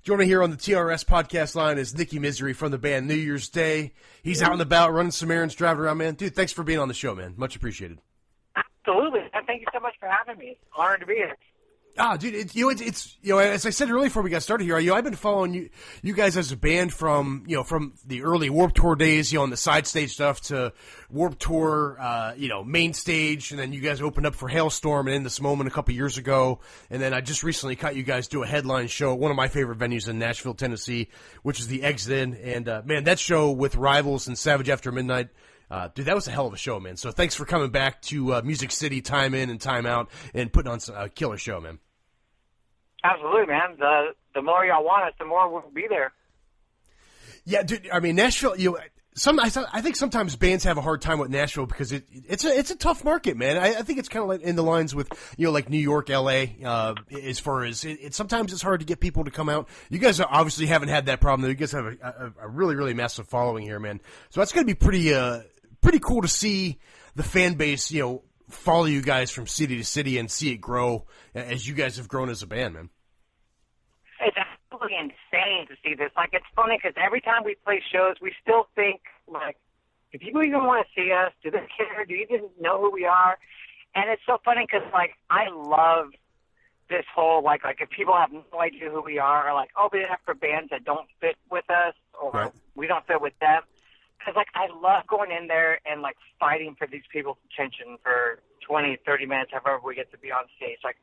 Joining here on the TRS podcast line is Nikki Misery from the band New Year's Day. He's out and about, running some errands, driving around, man. Dude, thanks for being on the show, man. Much appreciated. Absolutely. Thank you so much for having me. Honored to be here. Dude, it's as I said earlier before we got started here, I've been following you guys as a band from the early Warped Tour days, on the side stage stuff to Warped Tour, main stage, and then you guys opened up for Hailstorm and In This Moment a couple years ago, and then I just recently caught you guys do a headline show at one of my favorite venues in Nashville, Tennessee, which is the Exit Inn, and man, that show with Rivals and Savage After Midnight. Dude, that was a hell of a show, man. So thanks for coming back to Music City, time in and time out, and putting on a killer show, man. Absolutely, man. The more y'all want us, the more we'll be there. Yeah, dude. I mean, Nashville. I think sometimes bands have a hard time with Nashville because it's a tough market, man. I think it's kind of like in the lines with like New York, L.A. As far as sometimes it's hard to get people to come out. You guys obviously haven't had that problem. You guys have a really really massive following here, man. So that's going to be pretty cool to see the fan base, follow you guys from city to city and see it grow as you guys have grown as a band, man. It's absolutely insane to see this. Like, it's funny because every time we play shows, we still think, like, do people even want to see us? Do they care? Do you even know who we are? And it's so funny because, like, I love this whole, like if people have no idea who we are, or like, oh, we have for bands that don't fit with us, or right. We don't fit with them. Because, like, I love going in there and, like, fighting for these people's attention for 20, 30 minutes, however we get to be on stage. Like,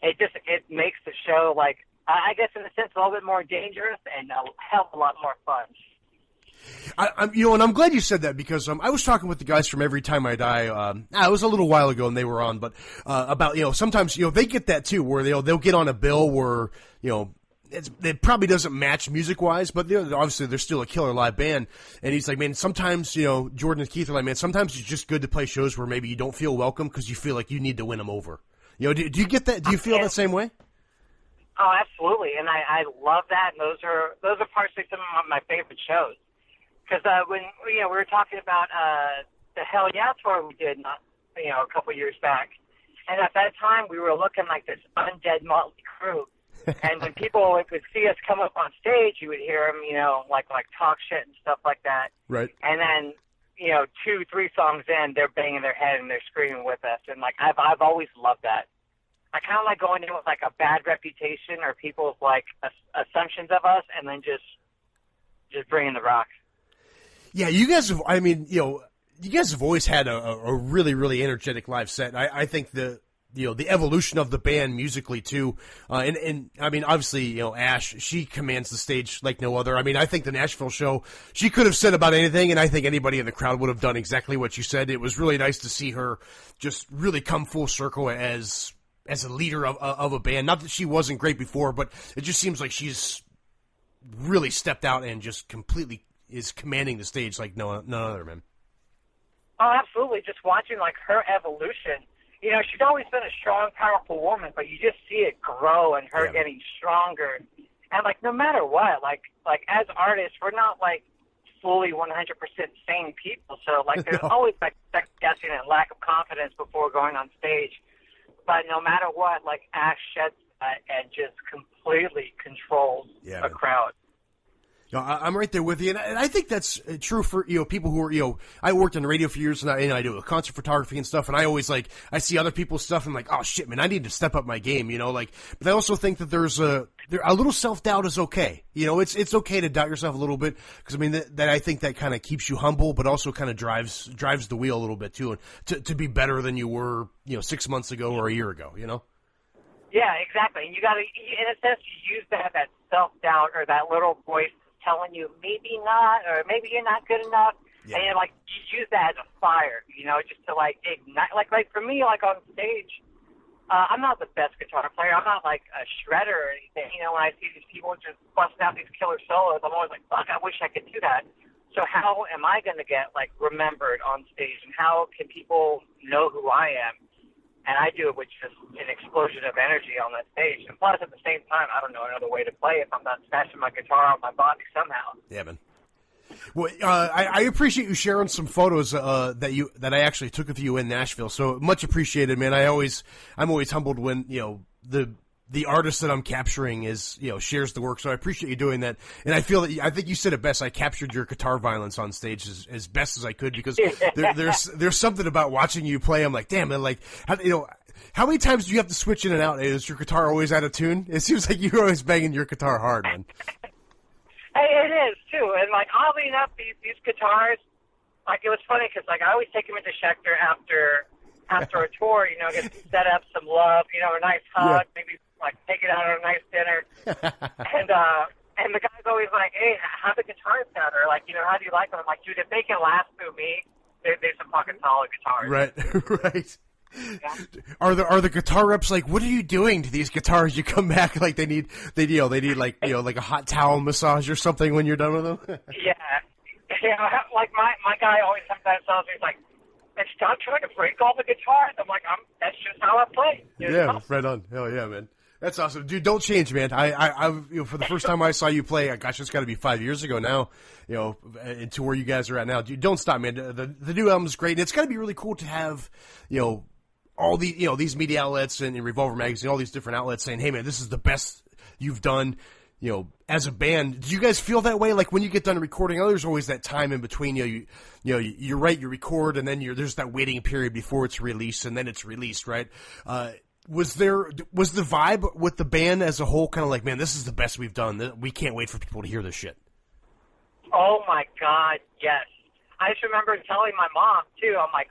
it makes the show, like, I guess in a sense, a little bit more dangerous and a hell of a lot more fun. And I'm glad you said that because I was talking with the guys from Every Time I Die. It was a little while ago and they were on, but about sometimes they get that too, where they'll get on a bill where it probably doesn't match music-wise, but obviously they're still a killer live band. And he's like, man, sometimes, Jordan and Keith are like, man, sometimes it's just good to play shows where maybe you don't feel welcome because you feel like you need to win them over. Do you get that? Do you feel that same way? Oh, absolutely. And I love that. And those are partially some of my favorite shows. Because when we were talking about the Hell Yeah tour we did, a couple years back, and at that time we were looking like this undead motley crew. And when people would see us come up on stage, you would hear them, like talk shit and stuff like that. Right. And then, 2-3 songs in, they're banging their head and they're screaming with us. And like I've always loved that. I kind of like going in with like a bad reputation or people's like assumptions of us, and then just bringing the rock. Yeah, you guys have. I mean, you guys have always had a really really energetic live set. I think the evolution of the band musically too, and I mean obviously Ash, she commands the stage like no other. I mean I think the Nashville show, she could have said about anything, and I think anybody in the crowd would have done exactly what you said. It was really nice to see her just really come full circle as a leader of a band. Not that she wasn't great before, but it just seems like she's really stepped out and just completely is commanding the stage like no other, man. Oh, absolutely. Just watching like her evolution. She's always been a strong, powerful woman, but you just see it grow and her getting stronger. And, like, no matter what, like as artists, we're not, like, fully 100% sane people. So, like, there's always, like, second-guessing and lack of confidence before going on stage. But no matter what, like, Ash sheds that and just completely controls a crowd. I'm right there with you, and I think that's true for people who are I worked in radio for years, and I do concert photography and stuff, and I always I see other people's stuff, and I'm like, oh shit, man, I need to step up my game, But I also think that there's a little self doubt is okay, it's okay to doubt yourself a little bit because I mean that I think that kind of keeps you humble, but also kind of drives the wheel a little bit too, and to be better than you were 6 months ago or a year ago, Yeah, exactly, and you got to, in a sense, you use that self doubt or that little voice telling you maybe not, or maybe you're not good enough, and you use that as a fire, just to ignite. Like for me, like on stage, I'm not the best guitar player. I'm not like a shredder or anything. When I see these people just busting out these killer solos, I'm always like, fuck, I wish I could do that. So how am I going to get like remembered on stage, and how can people know who I am? And I do it with just an explosion of energy on that stage. And plus, at the same time, I don't know another way to play if I'm not smashing my guitar on my body somehow. Yeah, man. Well, I appreciate you sharing some photos that I actually took of you in Nashville. So much appreciated, man. I'm always humbled when the the artist that I'm capturing is, shares the work. So I appreciate you doing that. And I feel that, I think you said it best. I captured your guitar violence on stage as best as I could, because there's something about watching you play. I'm like, damn, man, like, how many times do you have to switch in and out? Is your guitar always out of tune? It seems like you're always banging your guitar hard, man. Hey, it is too. And like, oddly enough, these guitars, like, it was funny because like I always take them into Schecter after a tour, get some setup, some love, a nice hug, maybe like take it out on a nice dinner. And the guy's always like, hey, how the guitars sound? Or like, how do you like them? I'm like, dude, if they can last through me, they're some fucking solid guitars. Right, right. Yeah. Are the guitar reps like, what are you doing to these guitars? You come back like they need like like a hot towel massage or something when you're done with them. Yeah, like my guy always sometimes tells me, he's like, stop trying to break all the guitars. I'm like, that's just how I play. Yeah, right on. Hell yeah, man. That's awesome, dude. Don't change, man. I for the first time I saw you play, gosh, it's got to be 5 years ago now. To where you guys are at now. Dude, don't stop, man. The new album is great, and it's got to be really cool to have, all the these media outlets and Revolver Magazine, all these different outlets saying, hey, man, this is the best you've done. As a band, do you guys feel that way? Like when you get done recording, there's always that time in between. You write, you record, and then there's that waiting period before it's released, and then it's released, right? Was the vibe with the band as a whole kind of like, man, this is the best we've done. We can't wait for people to hear this shit. Oh my God, yes. I just remember telling my mom too. I'm like,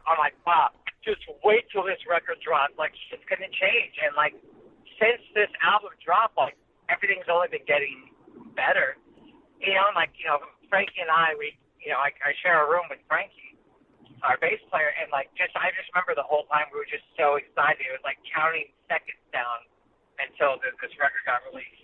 wow, just wait till this record drops. Like, shit's gonna change. And like, since this album dropped, like, everything's only been getting better. And like, Frankie and I, I share a room with Frankie, our bass player, and like, I just remember the whole time we were just so excited. It was like counting seconds down until this record got released.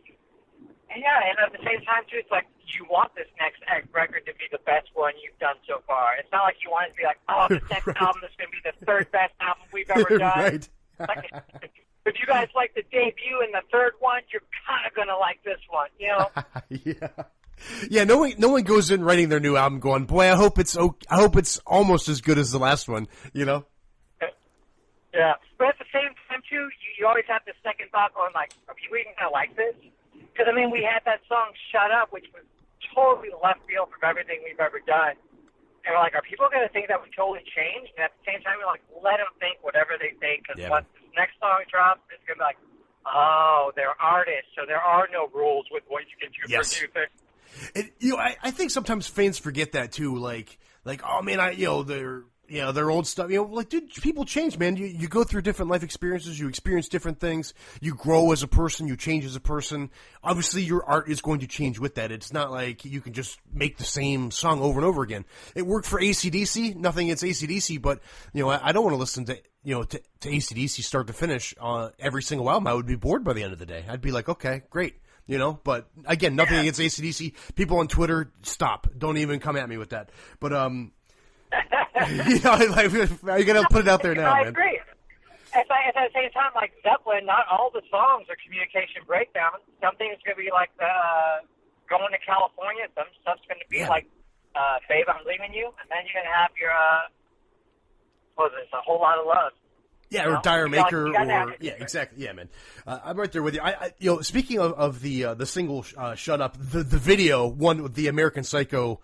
And yeah, and at the same time too, it's like, you want this next record to be the best one you've done so far. It's not like you want it to be like, oh, this next album is going to be the third best album we've ever done. Right. Like, if you guys like the debut and the third one, you're kind of going to like this one, Yeah, no one goes in writing their new album going, boy, I hope it's almost as good as the last one, Yeah, but at the same time too, you always have the second thought going like, are people even going to like this? Because we had that song "Shut Up," which was totally left field from everything we've ever done, and we're like, are people going to think that we totally changed? And at the same time, we're like, let them think whatever they think, because once this next song drops, it's going to be like, oh, they're artists, so there are no rules with what you can do for music. I think sometimes fans forget that too. Like, oh man, their old stuff. Like, dude, people change, man. You go through different life experiences. You experience different things. You grow as a person. You change as a person. Obviously, your art is going to change with that. It's not like you can just make the same song over and over again. It worked for AC/DC. Nothing against AC/DC, but I don't want to listen to to AC/DC start to finish every single album. I would be bored by the end of the day. I'd be like, okay, great. But again, nothing against AC/DC. People on Twitter, stop. Don't even come at me with that. But you gotta put it out there now, I man. agree. At the same time, like Zeppelin, not all the songs are communication breakdowns. Some things are gonna be like going to California. Some stuff's gonna be like, "Babe, I'm leaving you," and then you're gonna have your a whole lot of love. Yeah, or Dire Maker, exactly. Yeah, man. I'm right there with you. Speaking of the single "Shut Up," the video one with the American Psycho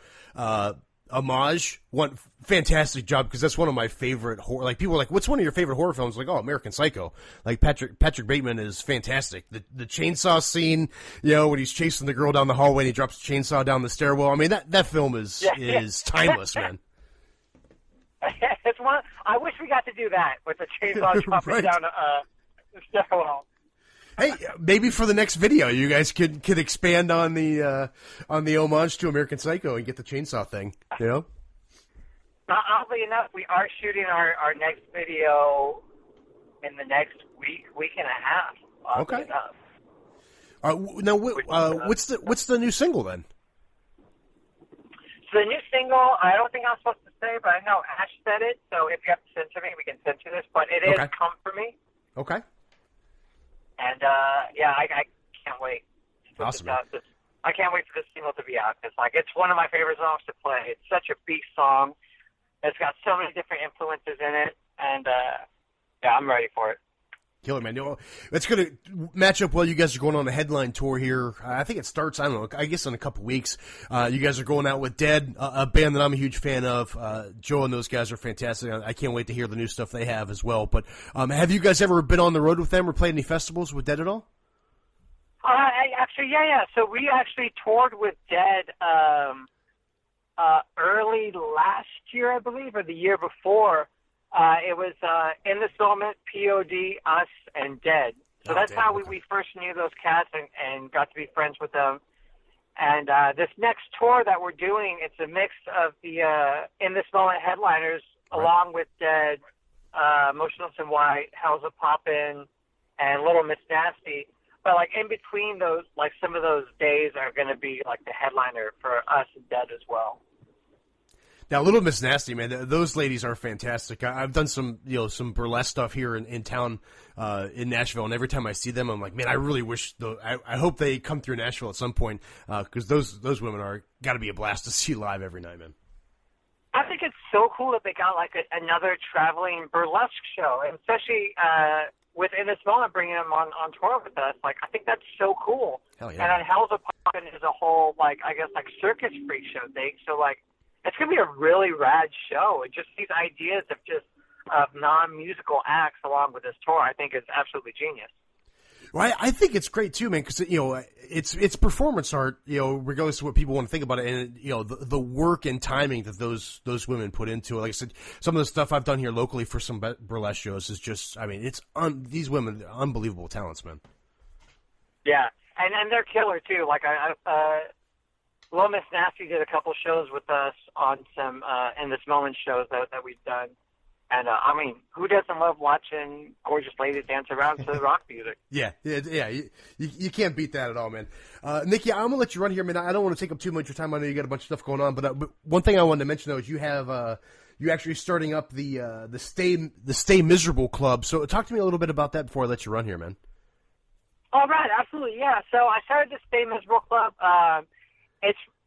homage, one fantastic job, because that's one of my favorite horror. Like, people are like, "What's one of your favorite horror films?" Like, "Oh, American Psycho." Like, Patrick Bateman is fantastic. The chainsaw scene, when he's chasing the girl down the hallway and he drops the chainsaw down the stairwell. I mean, that film is timeless, man. It's one. I wish we got to do that with the chainsaw dropping down the stairwell. Hey, maybe for the next video, you guys could expand on the homage to American Psycho and get the chainsaw thing. Oddly enough, we are shooting our next video in the next week and a half. Oddly enough. Now, what's the new single then? So the new single, I don't think I'm supposed to say, but I know Ash said it. So if you have to censor me, we can censor this. But it is "Come For Me." Okay. And I can't wait. Awesome. I can't wait for this single to be out. It's one of my favorite songs to play. It's such a beast song. It's got so many different influences in it, and I'm ready for it. Killer, man. You know, it's going to match up well. You guys are going on a headline tour here. I think it starts, I don't know, I guess in a couple weeks. You guys are going out with Dead, a band that I'm a huge fan of. Joe and those guys are fantastic. I can't wait to hear the new stuff they have as well. But have you guys ever been on the road with them or played any festivals with Dead at all? Yeah. So we actually toured with Dead early last year, I believe, or the year before. It was In This Moment, POD, us, and Dead. So that's how we first knew those cats and got to be friends with them. And this next tour that we're doing, it's a mix of the In This Moment headliners along with Dead, Motionless in White, Hell's a Poppin', and Little Miss Nasty. But, like, in between those, like, some of those days are going to be, like, the headliner for us and Dead as well. Now, Little Miss Nasty, man, those ladies are fantastic. I've done some burlesque stuff here in town, in Nashville, and every time I see them, I'm like, man, I really wish, I hope they come through Nashville at some point, because those women are got to be a blast to see live every night, man. I think it's so cool that they got, like, another traveling burlesque show, and especially, with In This Moment bringing them on tour with us. Like, I think that's so cool. Hell yeah. And then Hell's a Poppin' is a whole, like, I guess, like, circus freak show thing. So, like, it's going to be a really rad show. And just these ideas of non-musical acts along with this tour, I think is absolutely genius. Well, I think it's great too, man, because it's performance art, regardless of what people want to think about it, and the work and timing that those women put into it. Like I said, some of the stuff I've done here locally for some burlesque shows is just, I mean, these women are unbelievable talents, man. Yeah, and they're killer too. Like Little Miss Nasty did a couple shows with us on some In This Moment shows that we've done. And, I mean, who doesn't love watching gorgeous ladies dance around to rock music? Yeah. You can't beat that at all, man. Nikki, I'm going to let you run here, man. I don't want to take up too much of your time. I know you got a bunch of stuff going on. But one thing I wanted to mention, though, is you have you actually starting up the Stay Miserable Club. So talk to me a little bit about that before I let you run here, man. All right, absolutely, yeah. So I started the Stay Miserable Club.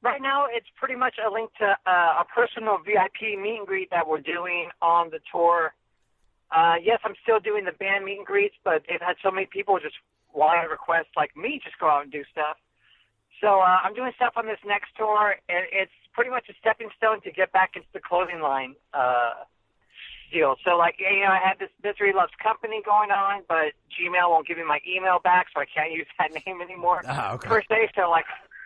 Right now, it's pretty much a link to a personal VIP meet and greet that we're doing on the tour. Yes, I'm still doing the band meet and greets, but they've had so many people just want to request, like me, just go out and do stuff. So I'm doing stuff on this next tour, and it's pretty much a stepping stone to get back into the clothing line deal. So, like, I had this Misery Loves Company going on, but Gmail won't give me my email back, so I can't use that name anymore per se. So, like,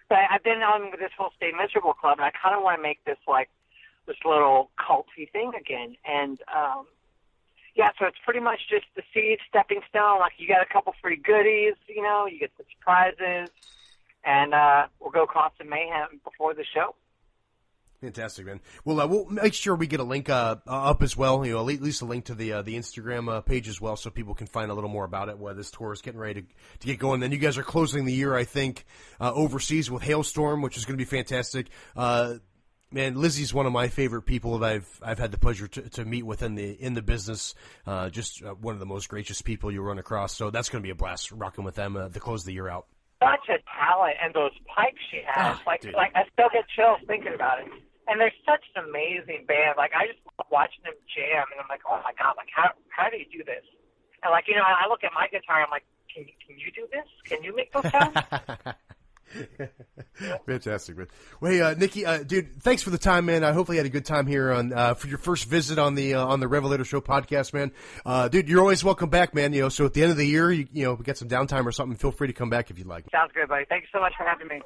I've been on with this whole Stay Miserable Club, and I kind of want to make this, like, this little culty thing again. And, so it's pretty much just the seed, stepping stone. Like, you got a couple free goodies, you get the surprises, and we'll go cause some mayhem before the show. Fantastic, man. Well, we'll make sure we get a link up as well. At least a link to the Instagram page as well, so people can find a little more about it. While this tour is getting ready to get going. Then you guys are closing the year, I think, overseas with Hailstorm, which is going to be fantastic. Man, Lizzie's one of my favorite people that I've had the pleasure to meet with in the business. Just one of the most gracious people you'll run across. So that's going to be a blast rocking with them to close the year out. Such a talent, and those pipes she has, like I still get chills thinking about it. And they're such an amazing band. Like, I just love watching them jam, and I'm like, oh my god, like how do you do this? And like, I look at my guitar, I'm like, can you do this? Can you make those sounds? Fantastic, man. Well, hey, Nikki, dude, thanks for the time, man. I hopefully had a good time here on for your first visit on the Revelator Show podcast, man. Dude, you're always welcome back, man. So at the end of the year, we get some downtime or something. Feel free to come back if you'd like. Sounds good, buddy. Thank you so much for having me.